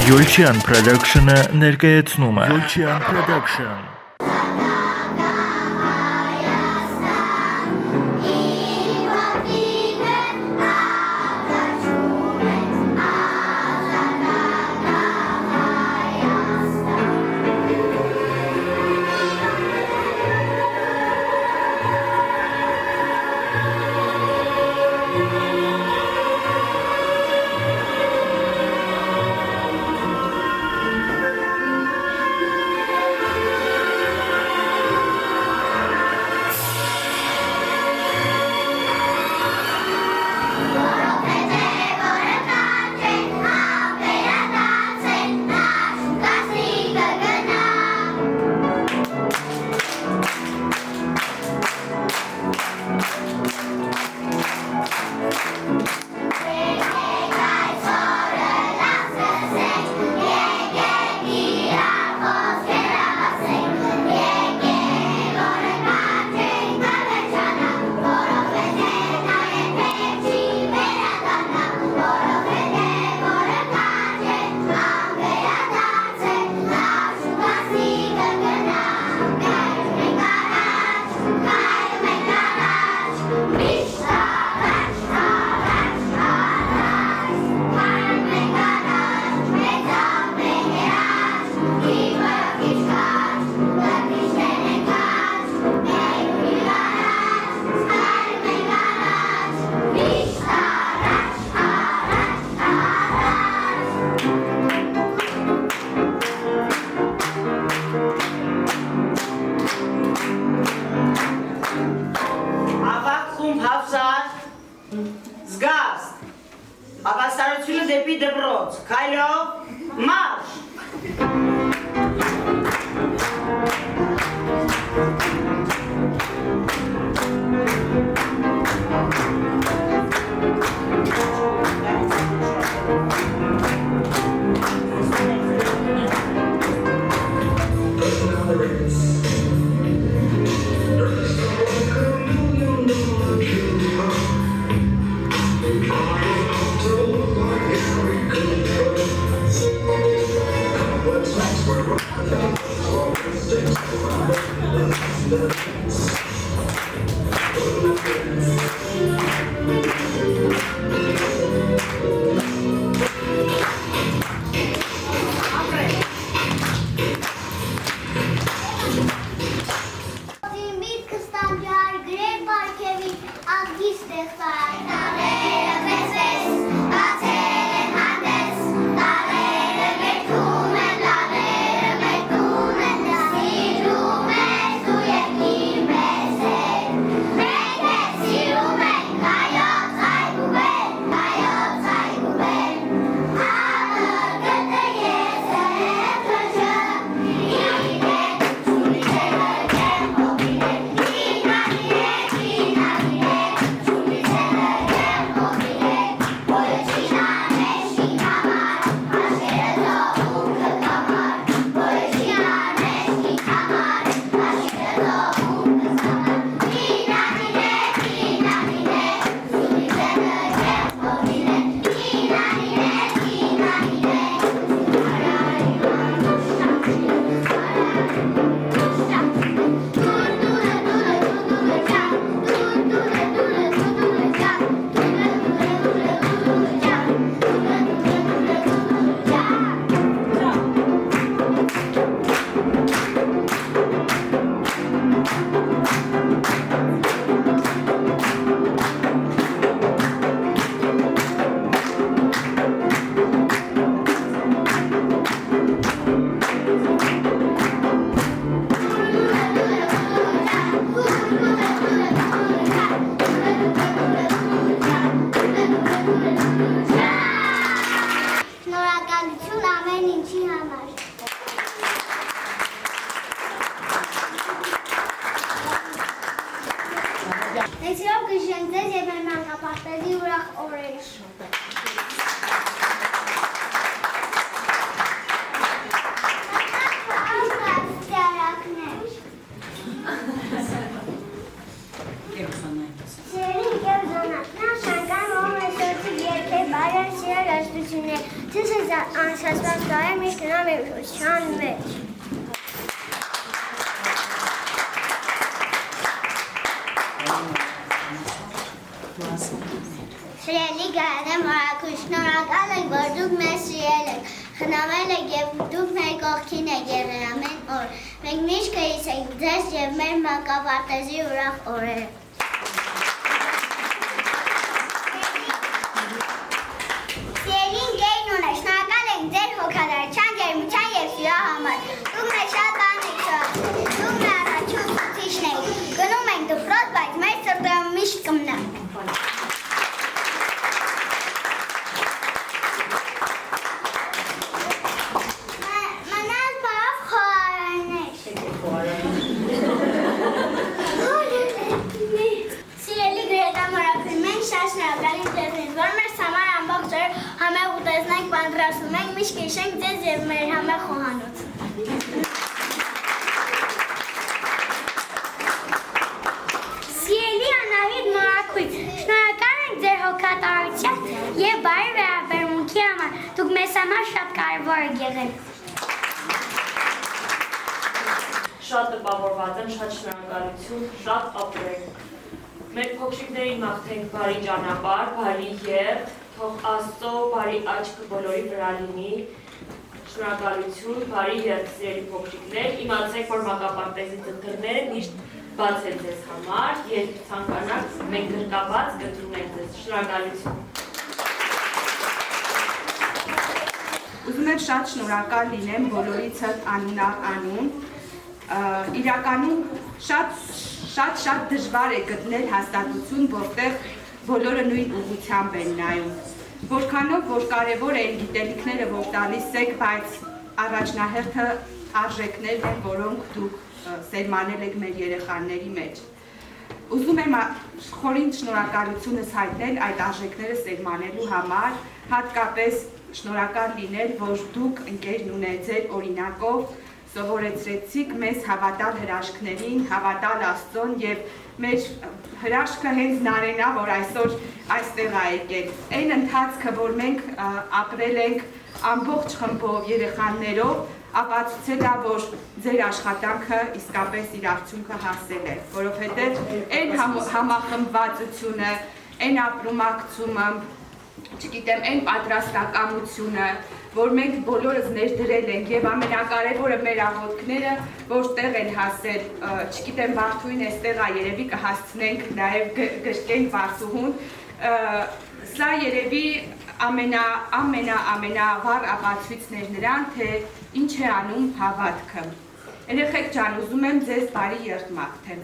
Յոլչյան Production-ը ներկայացնում է Յոլչյան Production Հավասարությունը դեպի դպրոց, քայլով, մարշ! This is the ancestral Աշխարհը միշտ գնամ էության մեջ։ Սիրելի գարեգեն մորաքույր, շնորհակալ ենք, որ դուք մեզ սիրել եք, խնամել եք և դուք մեր կողքին եք եղել ամեն օր։ Մենք միշտ կհիշենք ձեզ և մեր մանկապարտեզի ուրախ օրերը։ Սիրելի ընկերներ, շնորհակալ ենք ձեր հոգատարության, ջերմության և սիրո համար։ Դուք մեզ շատ բան եք շահում, դուք մեր առաջին ուսուցիչն եք։ Գնում ենք դպրոց, բայց մեր սրտերում միշտ կմնաք։ Սիրելի գրեգան մորաքույր, մենք շատ շնորհակալ ենք ձեզ, որ մեր համար ամբողջ օրը համեղ ուտեստներ պատրաստում ենք, միշտ կհիշենք ձեզ և մեր համեղ խոհանոցը։ Սիրելի անահիտ մորաքույր, շնորհակալ ենք ձեր հոգատարության և բարի վերաբերմունքի համար, դուք մեզ համար շատ կարևոր եք եղել։ Շատ տպավորված եմ, շատ շնորհակալություն, շատ ապրենք։ Մեր փոքրիկներին մաղթենք բարի ճանապարհ, բարի երթ, թող Աստծո բարի աչքը բոլորի վրա լինի։ Շնորհակալություն, բարի երթ, սիրելի փոքրիկներ, իմացեք, որ մանկապարտեզի դռները միշտ բաց են ձեզ համար, երբ ցանկանաք, մենք գրկաբաց կտրունենք ձեզ։ Շնորհակալություն։ Ուզում եմ շատ շնորհակալ լինեմ բոլորիցս անուն։ Իրականում շատ դժվար է գտնել հաստատություն, որտեղ բոլորը նույն ուղղությամբ են նայում։ Որքանով որ կարևոր են գիտելիքները, որ տալիս եք, բայց առաջնահերթը արժեքներն են, որոնք դուք սերմանել եք մեր երեխաների մեջ։ Ուզում եմ խորին շնորհակալությունս հայտնել այդ արժեքները սերմանելու համար, հատկապես շնորհակալ լինել, որ դուք ընկերն ունեցել օրինակով սովորեցրեցիք մեզ հավատալ հրաշքներին, հավատալ Աստծուն և մեր հրաշքը հենց Նարենն է, որ այսօր այստեղ է եկել։ Այն ընթացքը, որ մենք ապրել ենք ամբողջ խմբով երեխաներով, ապացուցել է, որ ձեր աշխատանքը իսկապես իր արդյունքը հասել է, որովհետև այն համախմբվածությունը, այն ապրումակցումը, չգիտեմ, այն պատրաստակամությունը, որ մենք բոլորս ներդրել ենք և ամենակարևորը մեր աղոթքները, որ տեղ են հասել, չգիտեմ, Վարդուհին էստեղ է, երևի կհասցնենք նաև գրկենք Վարդուհուն, սա երևի ամենավառ ապացույցն էր նրան, թե ինչ է անում հավատքը։ Երեխեք ջան, ուզում եմ ձեզ բարի երթ մաղթեմ։